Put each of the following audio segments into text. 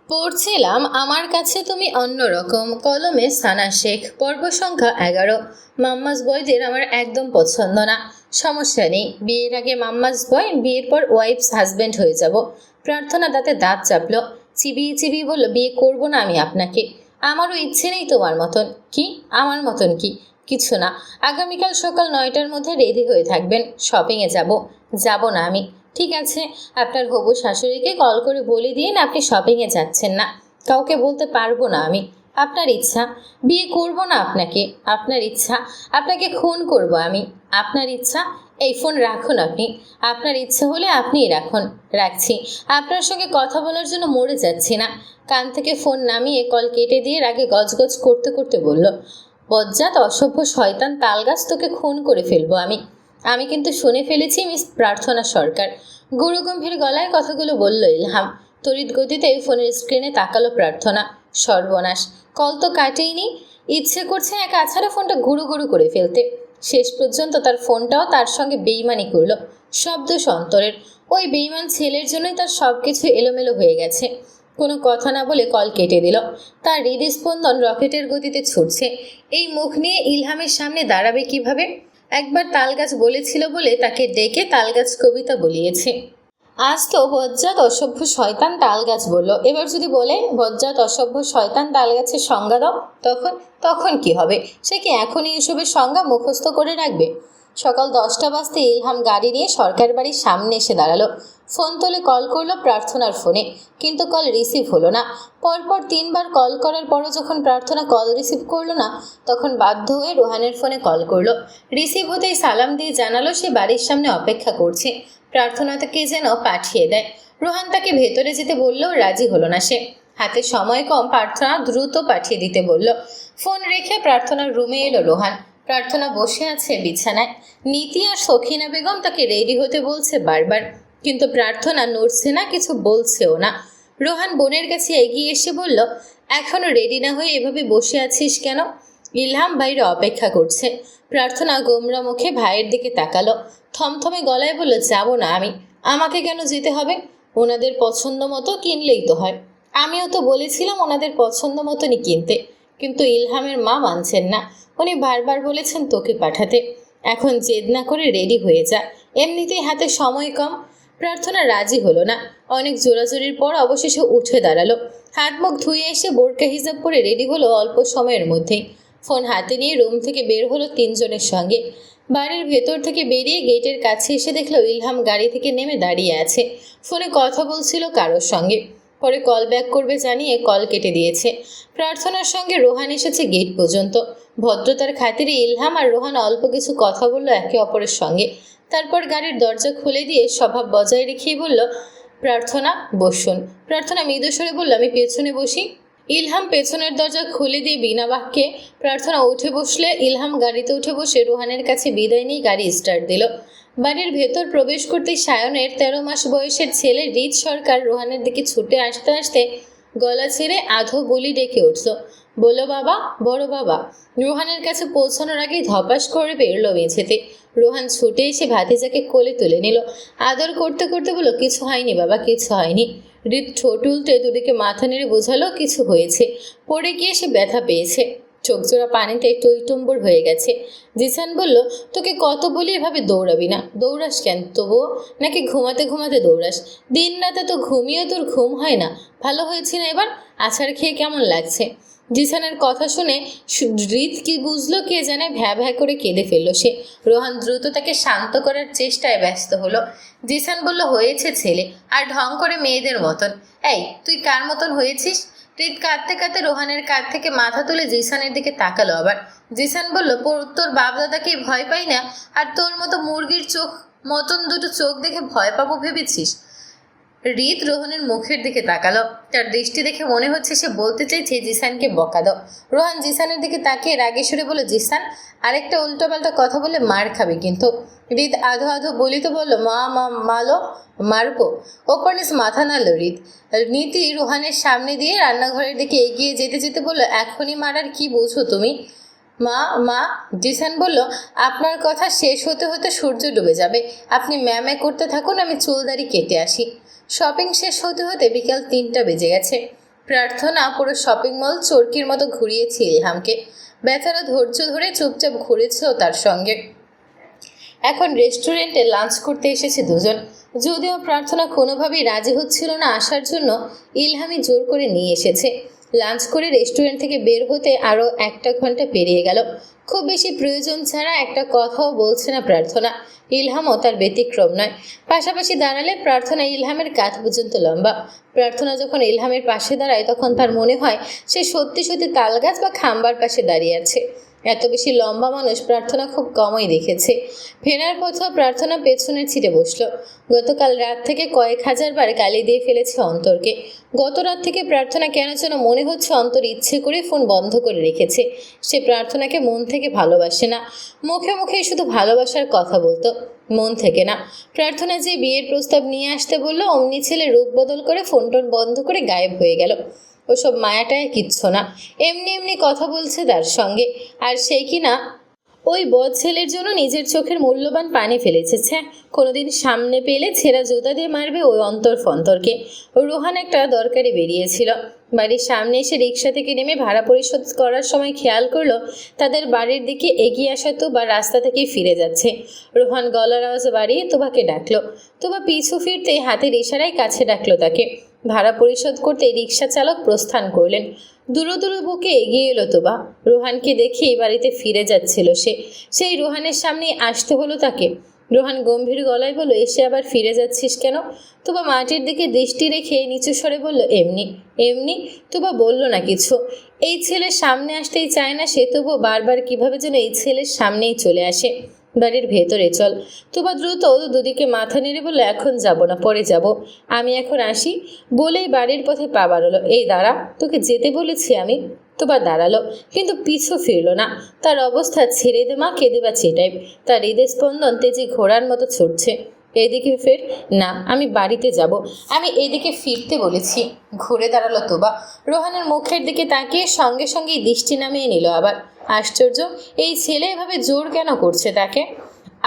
পড়ছিলাম আমার কাছে তুমি অন্যরকম, কলমে সানা শেখ, পর্ব সংখ্যা 11। মাম্মাস বয়দের আমার একদম পছন্দ না। সমস্যা নেই, বিয়ের আগে মাম্মাস বয়, বিয়ের পর ওয়াইফস হাজব্যান্ড হয়ে যাব। প্রার্থনা দাঁতে দাঁত চাপলো, চিবিয়ে চিবিয়ে বলল, বিয়ে করব না আমি আপনাকে। আমারও ইচ্ছে নেই তোমার মতন। কি? আমার মতন কি? কিছু না। আগামীকাল সকাল 9টার মধ্যে রেডি হয়ে থাকবেন, শপিংয়ে যাব। যাব না আমি। ঠিক আছে, আপনার হবু শাশুড়িকে কল করে বলে দিন আপনি শপিংয়ে যাচ্ছেন না। কাউকে বলতে পারবো না আমি। আপনার ইচ্ছা। বিয়ে করব না আপনাকে। আপনার ইচ্ছা। আপনাকে খুন করব আমি। আপনার ইচ্ছা। এই ফোন রাখুন আপনি। আপনার ইচ্ছা হলে আপনিই রাখুন। রাখছি। আপনার সঙ্গে কথা বলার জন্য মরে যাচ্ছি না। কান থেকে ফোন নামিয়ে কল কেটে দিয়ে রাগে গজগজ করতে করতে বলল, বজ্জাত অসভ্য শয়তান তালগাছ, তোকে খুন করে ফেলবো আমি। আমি কিন্তু শুনে ফেলেছি মিস প্রার্থনা সরকার। গুরুগম্ভীর গলায় কথাগুলো বলল ইলহাম। তড়িৎ গতিতে ফোনের স্ক্রিনে তাকালো প্রার্থনা। সর্বনাশ, কল তো কাটেইনি। ইচ্ছে করছে এক আছাড়ে ফোনটা গুরু গুরু করে ফেলতে। শেষ পর্যন্ত তার ফোনটাও তার সঙ্গে বেইমানি করলো। শব্দ সন্তরের। ওই বেইমান ছেলের জন্যই তার সব কিছু এলোমেলো হয়ে গেছে। কোনো কথা না বলে কল কেটে দিল। তার হৃদস্পন্দন রকেটের গতিতে ছুটছে। এই মুখ নিয়ে ইলহামের সামনে দাঁড়াবে কিভাবে? একবার তালগাছ বলেছিল বলে তাকে ডেকে তালগাছ কবিতা বলিয়েছে। আজ তো বজ্জাত অসভ্য শয়তান তালগাছ বলল, এবার যদি বলে বজ্জাত অসভ্য শয়তান তালগাছের সংজ্ঞা দাও, তখন তখন কি হবে? সে কি এখনই এসবের সংজ্ঞা মুখস্থ করে রাখবে? সকাল 10টা বাজতে ইলহাম গাড়ি নিয়ে সরকার বাড়ির সামনে এসে দাঁড়ালো। ফোন তুলে কল করলো প্রার্থনার ফোনে, কিন্তু কল রিসিভ হলো না। পরপর 3বার কল করার পরও যখন প্রার্থনা কল রিসিভ করলো না, তখন বাধ্য হয়ে রোহানের ফোনে কল করলো। রিসিভ হতেই সালাম দিয়ে জানালো সে বাড়ির সামনে অপেক্ষা করছে। প্রার্থনা তাকে যেন পাঠিয়ে দেয়। রোহান তাকে ভেতরে যেতে বললেও রাজি হলো না সে। হাতে সময় কম, প্রার্থনা দ্রুত পাঠিয়ে দিতে বলল। ফোন রেখে প্রার্থনার রুমে এলো রোহান। প্রার্থনা বসে আছে বিছানায়। নীতি আর সখিনা বেগম তাকে রেডি হতে বলছে বারবার, কিন্তু প্রার্থনা নড়ছে না, কিছু বলছেও না। রোহান বোনের কাছে এগিয়ে এসে বলল, এখনো রেডি না হয়ে এভাবে বসে আছিস কেন? ইলহাম বাইরে অপেক্ষা করছে। প্রার্থনা গোমরা মুখে ভাইয়ের দিকে তাকালো। থমথমে গলায় বলল, যাব না আমি। আমাকে কেন যেতে হবে? ওনাদের পছন্দ মতো কিনলেই তো হয়। আমিও তো বলেছিলাম ওনাদের পছন্দ মতনই কিনতে, কিন্তু ইলহামের মা মানছেন না। উনি বারবার বলেছেন তোকে পাঠাতে। এখন জেদ না করে রেডি হয়ে যা, এমনিতেই হাতে সময় কম। প্রার্থনা রাজি হলো না। অনেক জোরাজোরির পর অবশেষে উঠে দাঁড়ালো। হাত মুখ ধুয়ে এসে বোরকা হিজাব পরে রেডি হলো অল্প সময়ের মধ্যেই। ফোন হাতে নিয়ে রুম থেকে বের হলো 3জনের সঙ্গে। বাড়ির ভেতর থেকে বেরিয়ে গেটের কাছে এসে দেখলো ইলহাম গাড়ি থেকে নেমে দাঁড়িয়ে আছে। ফোনে কথা বলছিল কারোর সঙ্গে। পরে কল ব্যাক করবে জানিয়ে কল কেটে দিয়েছে। প্রার্থনার সঙ্গে রোহান এসেছে গেট পর্যন্ত। ভদ্রতার খাতিরে ইলহাম আর রোহান অল্প কিছু কথা বলল একে অপরের সঙ্গে। তারপর গাড়ির দরজা খুলে দিয়ে স্বভাব বজায় রেখেই বলল, প্রার্থনা বসুন। প্রার্থনা মৃদুস্বরে বলল, আমি পেছনে বসি। ইলহাম পেছনের দরজা খুলে দিয়ে বিনা বাক্যে প্রার্থনা উঠে বসলে ইলহাম গাড়িতে উঠে বসে রোহানের কাছে বিদায় নিয়ে গাড়ি স্টার্ট দিল। বাড়ির ভেতর প্রবেশ করতেই সায়নের 13 মাস বয়সের ছেলে রিত সরকার রোহানের দিকে ছুটে আসতে আসতে গলা ছেড়ে আধো বলি ডেকে উঠল, বলো বাবা, বড় বাবা। রোহানের কাছে পৌঁছানোর আগেই ধপাস করে বেরলো মেঝেতে। রোহান ছুটে এসে ভাতিজাকে কোলে তুলে নিল। আদর করতে করতে বলল, কিছু হয়নি বাবা, কিছু হয়নি। হৃদ ঠোঁট উল্টে দুদিকে মাথা নেড়ে বোঝালো কিছু হয়েছে। পড়ে গিয়ে সে ব্যথা পেয়েছে। চোখজোড়া পানিতে টইটুম্বর হয়ে গেছে। জিসান বলল, তোকে কত বলি এভাবে দৌড়াবি না। দৌড়াস কেন তবুও? নাকি ঘুমাতে ঘুমাতে দৌড়াস? দিন রাতে তো ঘুমিয়েও তোর ঘুম হয় না। ভালো হয়েছে না এবার? আছাড় খেয়ে কেমন লাগছে? জিসানের কথা শুনে হৃদ কি বুঝলো কে জানে, ভ্যা ভ্যা করে কেঁদে ফেললো সে। রোহান দ্রুত তাকে শান্ত করার চেষ্টায় ব্যস্ত হলো। জিসান বলল, হয়েছে ছেলে, আর ঢং করে মেয়েদের মতন। এই তুই কার মতন হয়েছিস? হৃদ কাঁদতে কাঁদতে রোহানের কাঁধ থেকে মাথা তুলে জিসানের দিকে তাকালো আবার। জিসান বলল, তোর বাপ দাদাকে ভয় পাই না, আর তোর মতো মুরগির চোখ মতন দুটো চোখ দেখে ভয় পাবো ভেবেছিস? হৃদ রোহানের মুখের দিকে তাকালো। তার দৃষ্টি দেখে মনে হচ্ছে সে বলতে চাইছে জিসানকে বকা দাও। রোহান জিসানের দিকে তাকিয়ে রাগে সুরে বলল, জিসান, আরেকটা উল্টোপাল্টা কথা বলে মার খাবে কিন্তু। হৃদ আধো আধো বলিত বলল, মালো, মারবো। ওপর নিচ মাথা নাড়ল হৃদ। নীতি রোহানের সামনে দিয়ে রান্নাঘরের দিকে এগিয়ে যেতে যেতে বলল, এখনই মারার কি বোঝো তুমি? মা মা জিসান বলল, আপনার কথা শেষ হতে হতে সূর্য ডুবে যাবে। আপনি ম্যামে করতে থাকুন, আমি চুলদারি কেটে আসি। শপিং শেষ হতে হতে বিকাল 3টা বেজে গেছে। প্রার্থনা পুরো শপিং মল চরকির মতো ঘুরিয়েছে ইলহামকে। বেচারা ধৈর্য ধরে চুপচাপ ঘুরেছেও তার সঙ্গে। এখন রেস্টুরেন্টে লাঞ্চ করতে এসেছে দুজন। যদিও প্রার্থনা কোনোভাবেই রাজি হচ্ছিল না আসার জন্য, ইলহামই জোর করে নিয়ে এসেছে। লাঞ্চ করে রেস্টুরেন্ট থেকে বের হতে আরও 1 ঘন্টা পেরিয়ে গেল। খুব বেশি প্রয়োজন ছাড়া একটা কথাও বলছে না প্রার্থনা। ইলহামও তার ব্যতিক্রম নয়। পাশাপাশি দাঁড়ালে প্রার্থনা ইলহামের কাঁধ পর্যন্ত লম্বা। প্রার্থনা যখন ইলহামের পাশে দাঁড়ায় তখন তার মনে হয় সে সত্যি সত্যি তালগাছ বা খাম্বার পাশে দাঁড়িয়ে আছে। এত বেশি লম্বা মানুষ প্রার্থনা খুব কমই দেখেছে। ফেরার পথেও প্রার্থনা পেছনের সিটে বসলো। গতকাল রাত থেকে কয়েক হাজারবার গালি দিয়ে ফেলেছে অন্তরকে। গত রাত থেকে প্রার্থনা কেন যেন মনে হচ্ছে অন্তর ইচ্ছে করে ফোন বন্ধ করে রেখেছে। সে প্রার্থনাকে মন থেকে ভালোবাসে না, মুখে মুখে শুধু ভালোবাসার কথা বলতো, মন থেকে না। প্রার্থনা যে বিয়ের প্রস্তাব নিয়ে আসতে বললো, অমনি ছেলে রূপ বদল করে ফোন টোন বন্ধ করে গায়েব হয়ে গেল। ওসব মায়াটায় কিচ্ছু না, এমনি এমনি কথা বলছে তার সঙ্গে। আর সেই কিনা ওই বদ ছেলের জন্য নিজের চোখের মূল্যবান পানি ফেলেছে। কোনোদিন সামনে পেলে ছেঁড়া জুতা দিয়ে মারবে ওই অন্তর ফন্তরকে। রোহান একটা দরকারে বেরিয়েছিল। বাড়ির সামনে এসে রিক্সা থেকে নেমে ভাড়া পরিশোধ করার সময় খেয়াল করলো তাদের বাড়ির দিকে এগিয়ে আসা তোবা রাস্তা থেকেই ফিরে যাচ্ছে। রোহান গলার আওয়াজ বাড়িয়ে তোবাকে ডাকলো। তোবা পিছু ফিরতে হাতের ইশারায় কাছে ডাকলো তাকে। ভাড়া পরিশোধ করতে রিক্সা চালক প্রস্থান করলেন। দূরে দূরে বুকে এগিয়ে এলো তোবা। রোহানকে দেখেই বাড়িতে ফিরে যাচ্ছিল সে। সেই রোহানের সামনে আসতে হলো তাকে। রোহান গম্ভীর গলায় বলল, এসে আবার ফিরে যাচ্ছিস কেন? তোবা মাটির দিকে দৃষ্টি রেখে নিচু স্বরে বলল, এমনি। এমনি? তোবা বলল না কিছু। এই ছেলের সামনে আসতেই চায় না সে, তবুও বারবার কিভাবে যেন এই ছেলের সামনেই চলে আসে। বাড়ির ভেতরে চল। তোবা দ্রুত দুদিকে মাথা নেড়ে বলল, এখন যাব না, পরে যাব, আমি এখন আসি। বলেই বাড়ির পথে পা বাড়ালো। এই দাঁড়া, তোকে যেতে বলেছি আমি। তোবা দাঁড়ালো, কিন্তু পিছু ফিরল না। তার অবস্থা ছেড়ে দে মা, কেঁদে বা চেটাই। তার হৃদয় স্পন্দন তেজি ঘোড়ার মতো ছুটছে। এদিকে ফের। না, আমি বাড়িতে যাব, আমি এদিকে ফিরতে বলেছি। ঘুরে দাঁড়ালো তোবা। রোহানের মুখের দিকে তাকিয়ে সঙ্গে সঙ্গেই দৃষ্টি নামিয়ে নিল আবার। আশ্চর্য, এই ছেলে এভাবে জোর কেন করছে তাকে?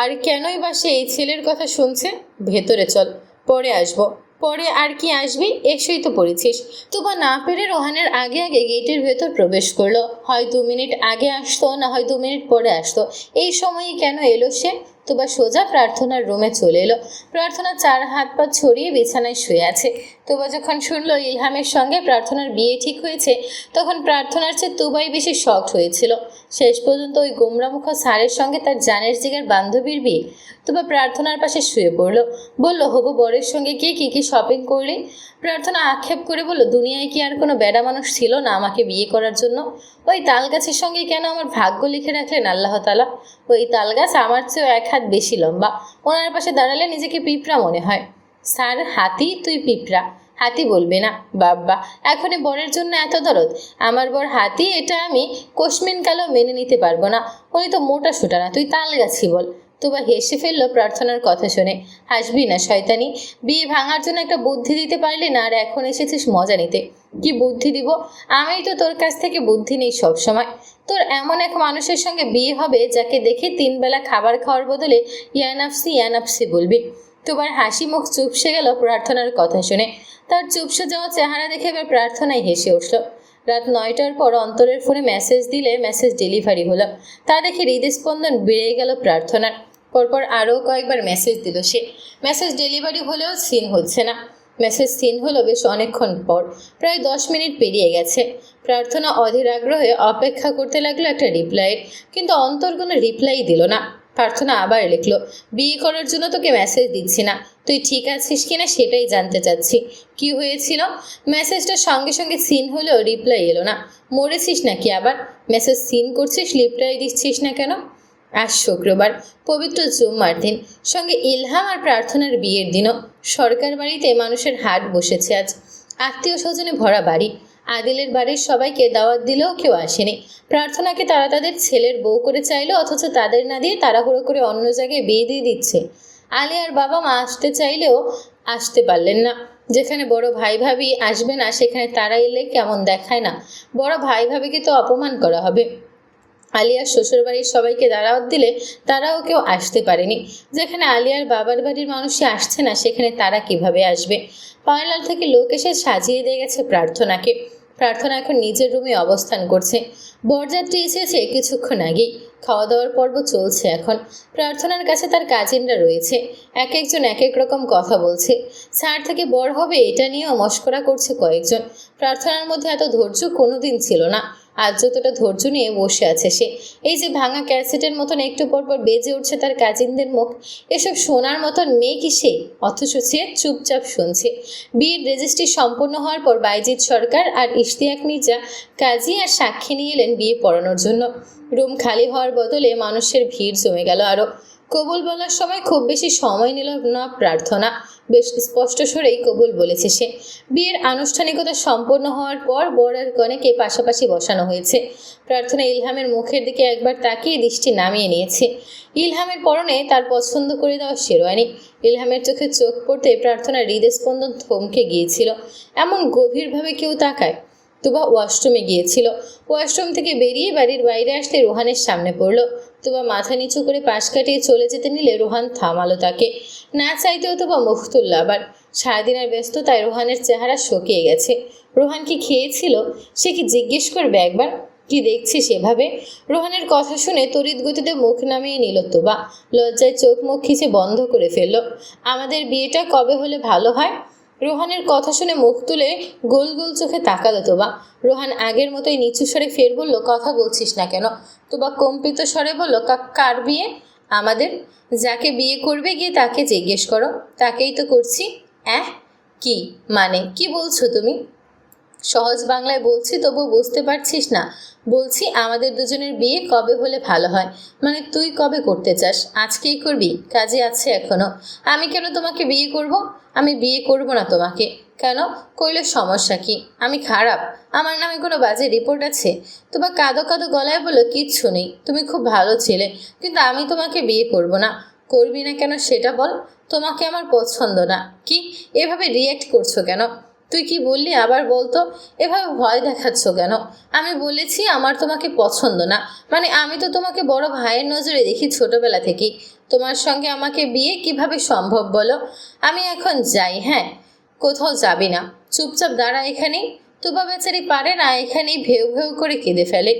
আর কেনই বা সে এই ছেলের কথা শুনছে? ভেতরে চল, পরে আসবো। পরে আর কি আসবি? এসেই তো পড়েছিস। তোবা না পেরে রোহানের আগে আগে গেটের ভেতর প্রবেশ করলো। হয় 2 মিনিট আগে আসতো, না হয় 2 মিনিট পরে আসতো। এই সময়ই কেন এলো সে? তোবা সোজা প্রার্থনার রুমে চলে এলো। প্রার্থনা 4 হাত পা ছড়িয়ে বিছানায় শুয়ে আছে। তোবা যখন শুনলো ইলহামের সঙ্গে প্রার্থনার বিয়ে ঠিক হয়েছে, তখন প্রার্থনার চেয়ে তোবাই বেশি শকড হয়েছিল। শেষ পর্যন্ত ওই গোমরামুখ স্যারের সঙ্গে তার জানের জিগার বান্ধবীর বিয়ে। তোবা প্রার্থনার পাশে শুয়ে পড়লো। বলল, হবু বরের সঙ্গে গিয়ে কী কী শপিং করলি? প্রার্থনা আক্ষেপ করে বলল, দুনিয়ায় কি আর কোনো বেডা মানুষ ছিল না আমাকে বিয়ে করার জন্য? ওই তালগাছের সঙ্গে কেন আমার ভাগ্য লিখে রাখলেন আল্লাহ তাআলা? ওই তালগাছ আমার চেয়েও 1 হাত বেশি লম্বা। ওনার পাশে দাঁড়ালে নিজেকে পিঁপড়া মনে হয়। স্যার হাতি, তুই পিঁপড়া। হাতি বলবে না বাব্বা, এখনই বরের জন্য এত দরদ? আমার বর হাতি, এটা আমি কোশমিন কালেও মেনে নিতে পারবো না। উনি তো মোটা সোটা না, তুই তালগাছি বল। তোবা হেসে ফেললো প্রার্থনার কথা শুনে। হাসবি না শয়তানি, বিয়ে ভাঙার জন্য একটা বুদ্ধি দিতে পারলি না, আর এখন এসেছিস মজা নিতে। কি বুদ্ধি দিব? আমিই তো তোর কাছ থেকে বুদ্ধি নেই সব সময়। তোর এমন এক মানুষের সঙ্গে বিয়ে হবে যাকে দেখে 3 বেলা খাবার খাওয়ার বদলে ইয়ানাফসি ইয়ানাফসি বলবি। তোবার হাসি মুখ চুপসে গেল প্রার্থনার কথা শুনে। তার চুপসে যাওয়া চেহারা দেখে এবার প্রার্থনায় হেসে উঠল। রাত 9টার পর অন্তরের ফোনে মেসেজ দিলে মেসেজ ডেলিভারি হলো। তা দেখে হৃদস্পন্দন বেড়ে গেল প্রার্থনার। পরপর আরও কয়েকবার মেসেজ দিল সে। মেসেজ ডেলিভারি হলেও সিন হচ্ছে না। মেসেজ সিন হলো বেশ অনেকক্ষণ পর, প্রায় 10 মিনিট পেরিয়ে গেছে। প্রার্থনা অধীর আগ্রহে অপেক্ষা করতে লাগলো একটা রিপ্লাইয়ের, কিন্তু অন্তর কোনো রিপ্লাই দিল না। প্রার্থনা আবার লিখলো, বিয়ে করার জন্য তোকে মেসেজ দিচ্ছি না, তুই ঠিক আছিস কিনা সেটাই জানতে চাচ্ছি। কি হয়েছিল? মেসেজটা সঙ্গে সঙ্গে সিন হলেও রিপ্লাই এলো না। মরেছিস নাকি আবার? মেসেজ সিন করছিস, রিপ্লাই দিচ্ছিস না কেন? আজ শুক্রবার, পবিত্র জুম্মার দিন, সঙ্গে ইলহাম আর প্রার্থনার বিয়ের দিনও। সরকার বাড়িতে মানুষের হাট বসেছে আজ। আত্মীয় স্বজনে ভরা বাড়ি। আদিলের বাড়ির সবাইকে দাওয়াত দিলেও কেউ আসেনি। প্রার্থনাকে তারা তাদের ছেলের বউ করে চাইলো, অথচ তাদের না দিয়ে তাড়াহুড়ো করে অন্য জায়গায় বিয়ে দিয়ে দিচ্ছে। আলিয়ার বাবা মা আসতে চাইলেও আসতে পারলেন না। যেখানে বড় ভাই ভাবি আসবে না, সেখানে তারা এলে কেমন দেখায় না? বড় ভাই ভাবিকে তো অপমান করা হবে। আলিয়ার শ্বশুরবাড়ির সবাইকে দাওয়াত দিলে তারাও কেউ আসতে পারেনি। যেখানে আলিয়ার বাবার বাড়ির মানুষই আসছে না, সেখানে তারা কিভাবে আসবে? পার্লার থেকে লোক এসে সাজিয়ে দিয়ে গেছে প্রার্থনাকে। প্রার্থনা এখন নিজের রুমে অবস্থান করছে। বরযাত্রী এসেছে কিছুক্ষণ আগেই। খাওয়া দাওয়ার পর্ব চলছে এখন। প্রার্থনার কাছে তার কাজিনরা রয়েছে। এক একজন এক এক রকম কথা বলছে। ছাড় থেকে বড় হবে এটা নিয়েও মশকরা করছে কয়েকজন। প্রার্থনার মধ্যে এত ধৈর্য কোনোদিন ছিল না। আজ যতটা ধৈর্য নিয়ে বসে আছে সে। এই যে ভাঙা ক্যাসেটের মতন একটু পরপর বেজে উঠছে তার কাজিনদের মুখ, এসব শোনার মতন মেয়ে কি সে? অথচ সে চুপচাপ শুনছে। বিয়ের রেজিস্ট্রি সম্পন্ন হওয়ার পর বাইজিৎ সরকার আর ইশতিয়াক মির্জা কাজী আর সাক্ষী নিয়ে এলেন বিয়ে পড়ানোর জন্য। রুম খালি হওয়ার বদলে মানুষের ভিড় জমে গেল আরও। কবুল বলার সময় খুব বেশি সময় নিল না প্রার্থনা। বেশ স্পষ্ট স্বরেই কবুল বলেছে সে। বিয়ের আনুষ্ঠানিকতা সম্পন্ন হওয়ার পর বর আর কনেকে পাশাপাশি বসানো হয়েছে। প্রার্থনা ইলহামের মুখের দিকে একবার তাকিয়ে দৃষ্টি নামিয়ে নিয়েছে। ইলহামের পরনে তার পছন্দ করে দেওয়া শেরওয়ানি। ইলহামের চোখে চোখ পড়তে প্রার্থনার হৃদস্পন্দন থমকে গিয়েছিল। এমন গভীরভাবে কেউ তাকায়? তুবা ওয়াশরুমে গিয়েছিল। ওয়াশরুম থেকে বেরিয়ে বাড়ির বাইরে আসতে রোহানের সামনে পড়ল। তুবা মাথা নিচু করে পাশ কাটিয়ে চলে যেতে নিলে রোহান থামালো তাকে। না চাইতেও তুবা মুখ তুলল আবার। সারাদিনের ব্যস্ততায় রোহানের চেহারা শুকিয়ে গেছে। রোহান কি খেয়েছিল? সে কি জিজ্ঞেস করবে একবার? কি দেখছি সেভাবে? রোহানের কথা শুনে তড়িৎ গতিতে মুখ নামিয়ে নিল তুবা। লজ্জায় চোখ মুখ খিচে বন্ধ করে ফেলল। আমাদের বিয়েটা কবে হলে ভালো হয়? রোহানের কথা শুনে মুখ তুলে গোল গোল চোখে তাকালো তোবা। রোহান আগের মতোই নিচু স্বরে ফের বলল, কথা বলছিস না কেন? তোবা কম্পিত স্বরে বলল, কার বিয়ে? আমাদের। যাকে বিয়ে করবে গিয়ে তাকে জিজ্ঞেস করো। তাকেই তো করছি। কি মানে কি বলছো তুমি? সহজ বাংলায় বলছি, তবু বুঝতে পারছিস না? বলছি আমাদের দুজনের বিয়ে কবে হলে ভালো হয়। মানে তুই কবে করতে চাস? আজকেই করবি? কাজে আছে এখনো। আমি কেন তোমাকে বিয়ে করব? আমি বিয়ে করব না তোমাকে। কেন? করলে সমস্যা কি? আমি খারাপ? আমার নামে কোনো বাজে রিপোর্ট আছে? তোমার কাঁদো কাঁদো গলায় বললো, কিচ্ছু নেই, তুমি খুব ভালো ছেলে, কিন্তু আমি তোমাকে বিয়ে করব না। করবি না কেন সেটা বল। তোমাকে আমার পছন্দ না। কি এভাবে রিয়্যাক্ট করছো কেন? তুই কি বললি আবার বলতো? এভাবে ভয় দেখাচ্ছ কেন? আমি বলেছি আমার তোমাকে পছন্দ না। মানে আমি তো তোমাকে বড় ভাইয়ের নজরে দেখি ছোটবেলা থেকেই। তোমার সঙ্গে আমাকে বিয়ে কিভাবে সম্ভব বলো? আমি এখন যাই। হ্যাঁ, কোথাও যাবি না, চুপচাপ দাঁড়া এখানেই। তুবা বেচারি পারে না এখানেই ভেউ ভেউ করে কেঁদে ফেলে।